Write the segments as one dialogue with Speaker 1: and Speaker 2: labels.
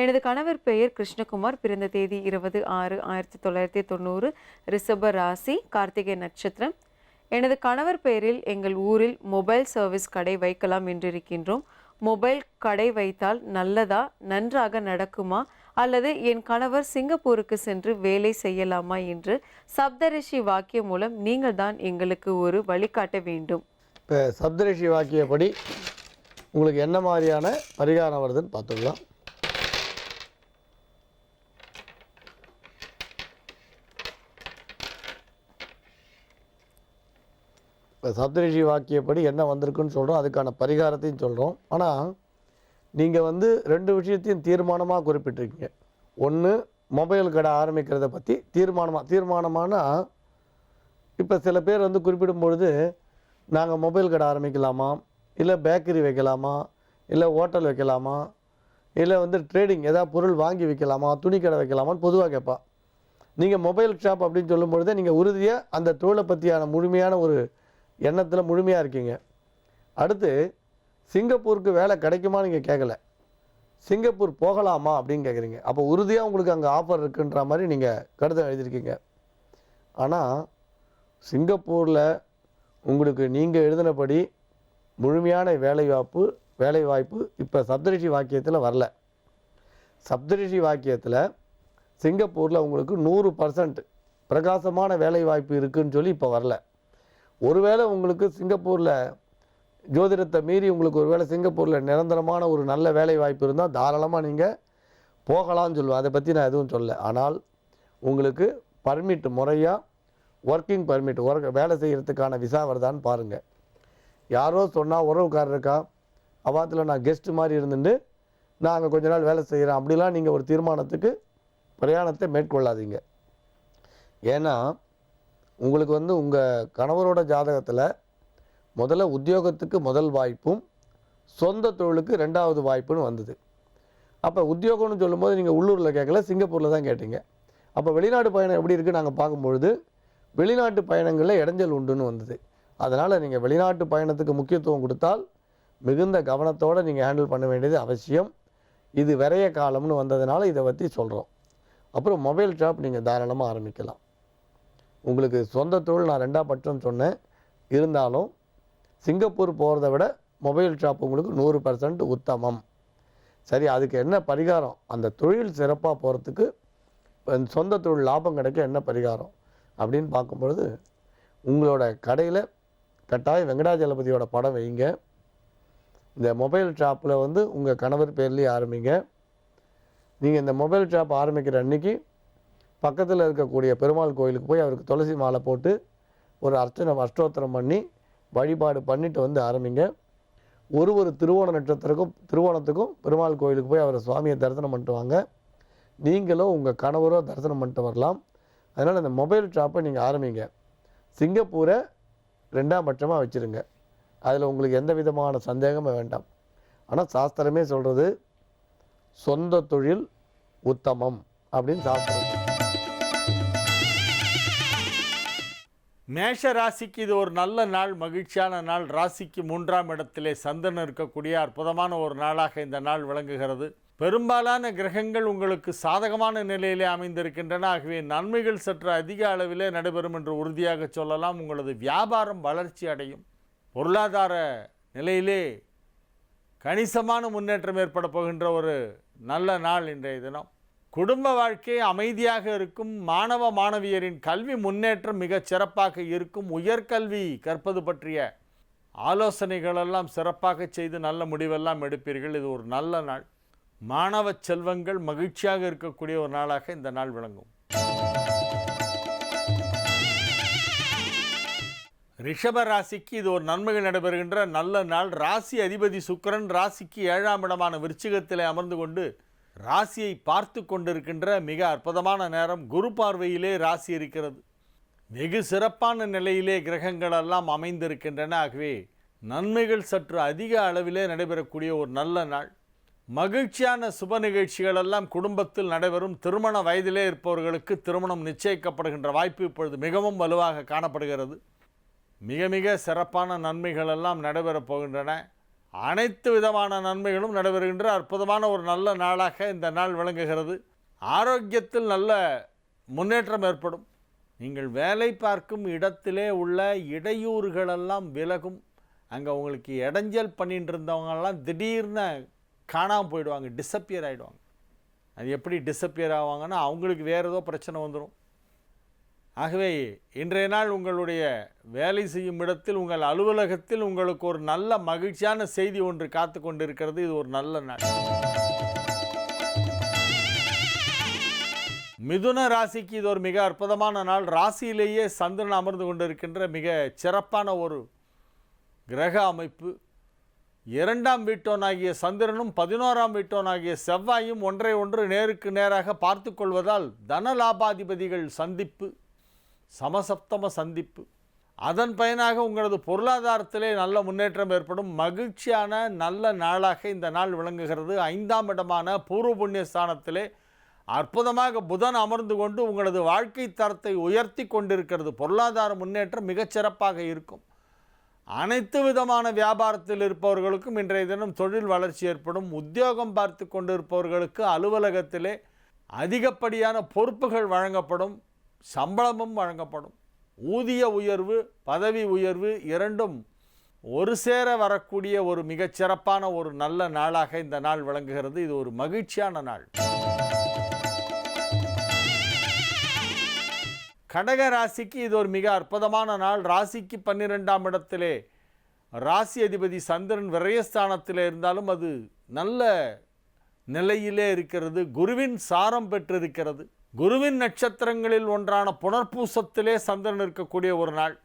Speaker 1: எனது கணவர் பெயர் கிருஷ்ணகுமார். பிறந்த தேதி 20/6/1990. ரிஷப ராசி, கார்த்திகை நட்சத்திரம். எனது கணவர் பெயரில் எங்கள் ஊரில் மொபைல் சர்வீஸ் கடை வைக்கலாம் என்றிருக்கின்றோம். மொபைல் கடை வைத்தால் நல்லதா, நன்றாக நடக்குமா, அல்லது என் கணவர் சிங்கப்பூருக்கு சென்று வேலை செய்யலாமா என்று சப்தரிஷி வாக்கியம் மூலம் நீங்கள் தான் எங்களுக்கு ஒரு வழிகாட்ட வேண்டும்.
Speaker 2: இப்போ சப்தரிஷி வாக்கியப்படி உங்களுக்கு என்ன மாதிரியான பரிகாரம் வருதுன்னு பார்த்துக்கலாம். இப்போ சப்தரிஷி வாக்கியப்படி என்ன வந்திருக்குன்னு சொல்கிறோம், அதுக்கான பரிகாரத்தையும் சொல்கிறோம். ஆனால் நீங்கள் ரெண்டு விஷயத்தையும் தீர்மானமாக குறிப்பிட்டிருக்கீங்க. ஒன்று, மொபைல் கடை ஆரம்பிக்கிறத பற்றி தீர்மானமானா இப்போ சில பேர் குறிப்பிடும் பொழுது நாங்கள் மொபைல் கடை ஆரம்பிக்கலாமா, இல்லை பேக்கரி வைக்கலாமா, இல்லை ஹோட்டல் வைக்கலாமா, இல்லை ட்ரேடிங் ஏதாவது பொருள் வாங்கி வைக்கலாமா, துணி கடை வைக்கலாமான்னு பொதுவாக கேட்பா. நீங்கள் மொபைல் ஷாப் அப்படின்னு சொல்லும் பொழுதே நீங்கள் உறுதியாக அந்த தொழிலை பற்றியான முழுமையான ஒரு எண்ணத்தில் முழுமையாக இருக்கீங்க. அடுத்து, சிங்கப்பூருக்கு வேலை கிடைக்குமா நீங்கள் கேட்கல, சிங்கப்பூர் போகலாமா அப்படின்னு கேட்குறீங்க. அப்போ உறுதியாக உங்களுக்கு அங்கே ஆஃபர் இருக்குன்ற மாதிரி நீங்கள் கடிதம் எழுதியிருக்கீங்க. ஆனால் சிங்கப்பூரில் உங்களுக்கு நீங்கள் எழுதினபடி முழுமையான வேலைவாய்ப்பு இப்போ சப்தரிஷி வாக்கியத்தில் வரல. சப்தரிஷி வாக்கியத்தில் சிங்கப்பூரில் உங்களுக்கு 100% பிரகாசமான வேலைவாய்ப்பு இருக்குதுன்னு சொல்லி இப்போ வரல. ஒருவேளை உங்களுக்கு சிங்கப்பூரில் ஜோதிடத்தை மீறி உங்களுக்கு ஒருவேளை சிங்கப்பூரில் நிரந்தரமான ஒரு நல்ல வேலை வாய்ப்பு இருந்தால் தாராளமாக நீங்கள் போகலான்னு சொல்லுவேன். அதை பற்றி நான் எதுவும் சொல்ல. ஆனால் உங்களுக்கு பர்மிட் முறையாக ஒர்க்கிங் பர்மிட் வேலை செய்கிறதுக்கான விசா வருதான்னு பாருங்கள். யாரோ சொன்னால் உறவுக்காரர் இருக்கா, அவாத்தில் நான் கெஸ்ட்டு மாதிரி இருந்துட்டு நான் அங்கே கொஞ்ச நாள் வேலை செய்கிறேன் அப்படிலாம் நீங்கள் ஒரு தீர்மானத்துக்கு பிரயாணத்தை மேற்கொள்ளாதீங்க. ஏன்னா உங்களுக்கு உங்கள் கணவரோட ஜாதகத்தில் முதல்ல உத்தியோகத்துக்கு முதல் வாய்ப்பும் சொந்த தொழிலுக்கு 2வது வாய்ப்புன்னு வந்தது. அப்போ உத்தியோகம்னு சொல்லும்போது நீங்கள் உள்ளூரில் கேட்கல, சிங்கப்பூரில் தான் கேட்டீங்க. அப்போ வெளிநாட்டு பயணம் எப்படி இருக்குது நாங்கள் பார்க்கும்பொழுது வெளிநாட்டு பயணங்களில் இடைஞ்சல் உண்டுன்னு வந்தது. அதனால் நீங்கள் வெளிநாட்டு பயணத்துக்கு முக்கியத்துவம் கொடுத்தால் மிகுந்த கவனத்தோடு நீங்கள் ஹேண்டில் பண்ண வேண்டியது அவசியம். இது விரைய காலம்னு வந்ததுனால இதை பற்றி சொல்கிறோம். அப்புறம் மொபைல் ஷாப் நீங்கள் தாராளமாக ஆரம்பிக்கலாம். உங்களுக்கு சொந்த தொழில் நான் 2ஆம் பட்சம் சொன்னேன். இருந்தாலும் சிங்கப்பூர் போகிறத விட மொபைல் ஷாப் உங்களுக்கு 100% உத்தமம். சரி, அதுக்கு என்ன பரிகாரம்? அந்த தொழில் சிறப்பாக போகிறதுக்கு சொந்த தொழில் லாபம் கிடைக்க என்ன பரிகாரம் அப்படின்னு பார்க்கும்பொழுது உங்களோட கடையில் கட்டாயம் வெங்கடாஜலபதியோட படம் வைங்க. இந்த மொபைல் ஷாப்பில் உங்கள் கணவர் பேர்லேயே ஆரம்பிங்க. நீங்கள் இந்த மொபைல் ஷாப் ஆரம்பிக்கிற அன்றைக்கி பக்கத்தில் இருக்கக்கூடிய பெருமாள் கோயிலுக்கு போய் அவருக்கு துளசி மாலை போட்டு ஒரு அஷ்டோத்திரம் பண்ணி வழிபாடு பண்ணிட்டு ஆரம்பிங்க. ஒரு திருவோணத்துக்கும் பெருமாள் கோயிலுக்கு போய் அவரை சுவாமியை தரிசனம் பண்ணிட்டு வாங்க. நீங்களோ உங்கள் கணவரோ தரிசனம் பண்ணிட்டு வரலாம். அதனால் இந்த மொபைல் ஷாப்பை நீங்கள் ஆரம்பிங்க. சிங்கப்பூரை 2ஆம் பட்சமாக வச்சுருங்க. அதில் உங்களுக்கு எந்த விதமான சந்தேகமும் வேண்டாம். ஆனால் சாஸ்திரமே சொல்கிறது சொந்த தொழில் உத்தமம் அப்படின்னு சாஸ்திரம்.
Speaker 3: மேஷ ராசிக்கு இது ஒரு நல்ல நாள், மகிழ்ச்சியான நாள். ராசிக்கு 3ஆம் இடத்திலே சந்திரன் இருக்கக்கூடிய அற்புதமான ஒரு நாளாக இந்த நாள் விளங்குகிறது. பெரும்பாலான கிரகங்கள் உங்களுக்கு சாதகமான நிலையிலே அமைந்திருக்கின்றன. ஆகவே நன்மைகள் சற்று அதிக அளவிலே நடைபெறும் என்று உறுதியாக சொல்லலாம். உங்களது வியாபாரம் வளர்ச்சி அடையும். பொருளாதார நிலையிலே கணிசமான முன்னேற்றம் ஏற்பட போகின்ற ஒரு நல்ல நாள் இன்றைய தினம். குடும்ப வாழ்க்கை அமைதியாக இருக்கும். மாணவ மாணவியரின் கல்வி முன்னேற்றம் மிகச் சிறப்பாக இருக்கும். உயர்கல்வி கற்பது பற்றிய ஆலோசனைகளெல்லாம் சிறப்பாக செய்து நல்ல முடிவெல்லாம் எடுப்பீர்கள். இது ஒரு நல்ல நாள். மாணவ செல்வங்கள் மகிழ்ச்சியாக இருக்கக்கூடிய ஒரு நாளாக இந்த நாள் விளங்கும். ரிஷப ராசிக்கு இது ஒரு நன்மைகள் நடைபெறுகின்ற நல்ல நாள். ராசி அதிபதி சுக்கிரன் ராசிக்கு 7ஆம் இடமான விருச்சிகத்திலே அமர்ந்து கொண்டு ராசியை பார்த்து கொண்டிருக்கின்ற மிக அற்புதமான நேரம். குரு பார்வையிலே ராசி இருக்கிறது. வெகு சிறப்பான நிலையிலே கிரகங்கள் எல்லாம் அமைந்திருக்கின்றன. ஆகவே நன்மைகள் சற்று அதிக அளவிலே நடைபெறக்கூடிய ஒரு நல்ல நாள். மகிழ்ச்சியான சுப நிகழ்ச்சிகள் எல்லாம் குடும்பத்தில் நடைபெறும். திருமண வயதிலே இருப்பவர்களுக்கு திருமணம் நிச்சயிக்கப்படுகின்ற வாய்ப்பு இப்பொழுது மிகவும் வலுவாக காணப்படுகிறது. மிக மிக சிறப்பான நன்மைகள் எல்லாம் நடைபெறப் போகின்றன. அனைத்து விதமான நன்மைகளும் நடைபெறுகின்ற அற்புதமான ஒரு நல்ல நாளாக இந்த நாள் விளங்குகிறது. ஆரோக்கியத்தில் நல்ல முன்னேற்றம் ஏற்படும். நீங்கள் வேலை பார்க்கும் இடத்திலே உள்ள இடையூறுகளெல்லாம் விலகும். அங்கே உங்களுக்கு இடைஞ்சல் பண்ணிட்டு இருந்தவங்கெல்லாம் திடீர்னு காணாமல் போயிடுவாங்க, டிஸப்பியர் ஆகிடுவாங்க. அது எப்படி டிஸப்பியர் ஆவாங்கன்னா அவங்களுக்கு வேறு ஏதோ பிரச்சனை வந்துடும். ஆகவே இன்றைய நாள் உங்களுடைய வேலை செய்யும் இடத்தில், உங்கள் அலுவலகத்தில் உங்களுக்கு ஒரு நல்ல மகிழ்ச்சியான செய்தி ஒன்று காத்து கொண்டிருக்கிறது. இது ஒரு நல்ல நாள். மிதுன ராசிக்கு இது ஒரு மிக அற்புதமான நாள். ராசியிலேயே சந்திரன் அமர்ந்து கொண்டிருக்கின்ற மிக சிறப்பான ஒரு கிரக அமைப்பு. 2ஆம் வீட்டோனாகிய சந்திரனும் 11ஆம் வீட்டோனாகிய செவ்வாயும் ஒன்றை ஒன்று நேருக்கு நேராக பார்த்து கொள்வதால் தனலாபாதிபதிகள் சந்திப்பு, சமசப்தம சந்திப்பு. அதன் பயனாக உங்களது பொருளாதாரத்திலே நல்ல முன்னேற்றம் ஏற்படும். மகிழ்ச்சியான நல்ல நாளாக இந்த நாள் விளங்குகிறது. 5ஆம் இடமான பூர்வ புண்ணிய ஸ்தானத்திலே அற்புதமாக புதன் அமர்ந்து கொண்டு உங்களது வாழ்க்கை தரத்தை உயர்த்தி கொண்டிருக்கிறது. பொருளாதார முன்னேற்றம் மிகச்சிறப்பாக இருக்கும். அனைத்து விதமான வியாபாரத்தில் இருப்பவர்களுக்கும் இன்றைய தினம் தொழில் வளர்ச்சி ஏற்படும். உத்தியோகம் பார்த்து கொண்டிருப்பவர்களுக்கு அலுவலகத்திலே அதிகப்படியான பொறுப்புகள் வழங்கப்படும், சம்பளமும் வழங்கப்படும். ஊதிய உயர்வு, பதவி உயர்வு இரண்டும் ஒரு சேர வரக்கூடிய ஒரு மிகச்சிறப்பான ஒரு நல்ல நாளாக இந்த நாள் விளங்குகிறது. இது ஒரு மகிழ்ச்சியான நாள். கடக ராசிக்கு இது ஒரு மிக அற்புதமான நாள். ராசிக்கு 12ஆம் இடத்திலே ராசி அதிபதி சந்திரன் விரயஸ்தானத்திலே இருந்தாலும் அது நல்ல நிலையிலே இருக்கிறது. குருவின் சாரம் பெற்றிருக்கிறது. குருவின் நட்சத்திரங்களில் ஒன்றான புனர்பூசத்திலே சந்திரன் இருக்கக்கூடிய ஒரு நாள்.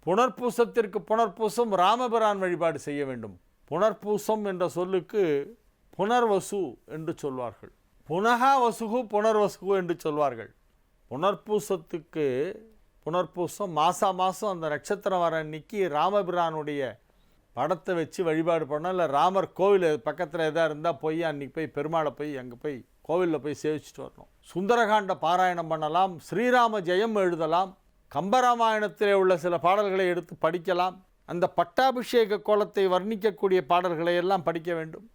Speaker 3: புனர்பூசத்திற்கு புனர்பூசம் ராமபிரான் வழிபாடு செய்ய வேண்டும். புனர்பூசம் என்ற சொல்லுக்கு புனர்வசு என்று சொல்வார்கள். புனகா வசுகு புனர்வசுகு என்று சொல்வார்கள். புனர்பூசத்துக்கு புனர்பூசம் மாதம் அந்த நட்சத்திரம் வர அன்னைக்கு ராமபிரானுடைய படத்தை வச்சு வழிபாடு பண்ணோம். இல்லை ராமர் கோவில் பக்கத்தில் எதாவது இருந்தால் போய் அன்றைக்கி போய் பெருமாளை போய் அங்கே போய் கோவிலில் போய் சேவிச்சுட்டு வரணும். சுந்தரகாண்ட பாராயணம் பண்ணலாம், ஸ்ரீராம ஜெயம் எழுதலாம், கம்பராமாயணத்திலே உள்ள சில பாடல்களை எடுத்து படிக்கலாம். அந்த பட்டாபிஷேக கோலத்தை வர்ணிக்கக்கூடிய பாடல்களை எல்லாம் படிக்க வேண்டும்.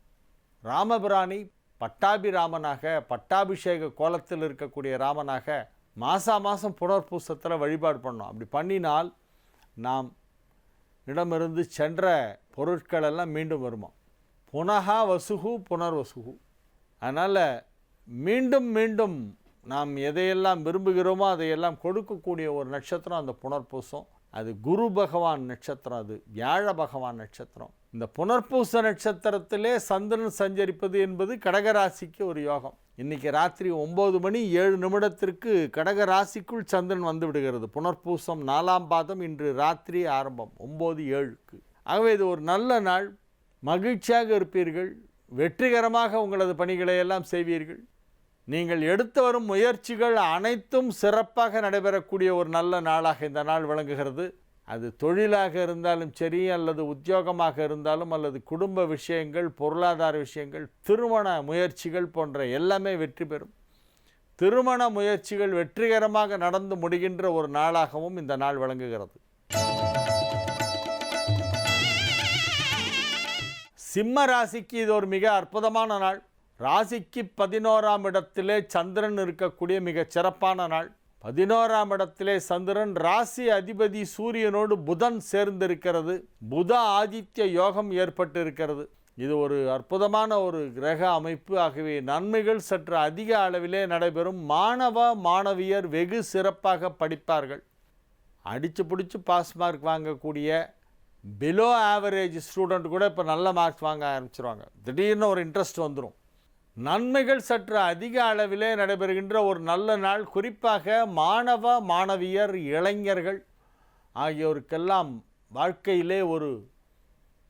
Speaker 3: ராமபிரானை பட்டாபிராமனாக, பட்டாபிஷேக கோலத்தில் இருக்கக்கூடிய ராமனாக மாதம் புனர்பூசத்தில் வழிபாடு பண்ணோம். அப்படி பண்ணினால் நாம் இடமிருந்து சென்ற பொருட்கள் எல்லாம் மீண்டும் வருமா. புனகா வசுகு புனர்வசுகு. அதனால் மீண்டும் மீண்டும் நாம் எதையெல்லாம் விரும்புகிறோமோ அதையெல்லாம் கொடுக்கக்கூடிய ஒரு நட்சத்திரம் அந்த புனர்பூசம். அது குரு பகவான் நட்சத்திரம், அது வியாழ பகவான் நட்சத்திரம். இந்த புனர்பூச நட்சத்திரத்திலே சந்திரன் சஞ்சரிப்பது என்பது கடகராசிக்கு ஒரு யோகம். இன்றைக்கி ராத்திரி 9:07 கடகராசிக்குள் சந்திரன் வந்து விடுகிறது. புனர்பூசம் 4ஆம் பாதம் இன்று ராத்திரி ஆரம்பம் 9:07. ஆகவே இது ஒரு நல்ல நாள். மகிழ்ச்சியாக இருப்பீர்கள். வெற்றிகரமாக உங்களது பணிகளை எல்லாம் செய்வீர்கள். நீங்கள் எடுத்து வரும் முயற்சிகள் அனைத்தும் சிறப்பாக நடைபெறக்கூடிய ஒரு நல்ல நாளாக இந்த நாள் விளங்குகிறது. அது தொழிலாக இருந்தாலும் சரி, அல்லது உத்தியோகமாக இருந்தாலும், அல்லது குடும்ப விஷயங்கள், பொருளாதார விஷயங்கள், திருமண முயற்சிகள் போன்ற எல்லாமே வெற்றி பெறும். திருமண முயற்சிகள் வெற்றிகரமாக நடந்து முடிகின்ற ஒரு நாளாகவும் இந்த நாள் விளங்குகிறது. சிம்ம ராசிக்கு இது ஒரு மிக அற்புதமான நாள். ராசிக்கு 11ஆம் இடத்திலே சந்திரன் இருக்கக்கூடிய மிக சிறப்பான நாள். 11ஆம் இடத்திலே சந்திரன், ராசி அதிபதி சூரியனோடு புதன் சேர்ந்திருக்கிறது. புத ஆதித்ய யோகம் ஏற்பட்டிருக்கிறது. இது ஒரு அற்புதமான ஒரு கிரக அமைப்பு. ஆகவே நன்மைகள் சற்று அதிக அளவிலே நடைபெறும். மாணவ மாணவியர் வெகு சிறப்பாக படிப்பார்கள். அடித்து பிடிச்சி பாஸ் மார்க் வாங்கக்கூடிய பிலோ ஆவரேஜ் ஸ்டூடெண்ட் கூட இப்போ நல்ல மார்க்ஸ் வாங்க ஆரம்பிச்சிருவாங்க. திடீர்னு ஒரு இன்ட்ரெஸ்ட் வந்துடும். நன்மைகள் சற்று அதிக அளவிலே நடைபெறுகின்ற ஒரு நல்ல நாள். குறிப்பாக மாணவ மாணவியர், இளைஞர்கள் ஆகியோருக்கெல்லாம் வாழ்க்கையிலே ஒரு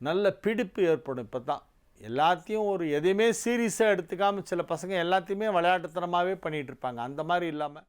Speaker 3: நல்ல பிடிப்பு ஏற்படும். இப்போ தான் எல்லாத்தையும் எதையுமே சீரியஸாக எடுத்துக்காமல் சில பசங்க எல்லாத்தையுமே விளையாட்டுத்தனமாகவே பண்ணிகிட்டு இருப்பாங்க. அந்த மாதிரி இல்லாமல்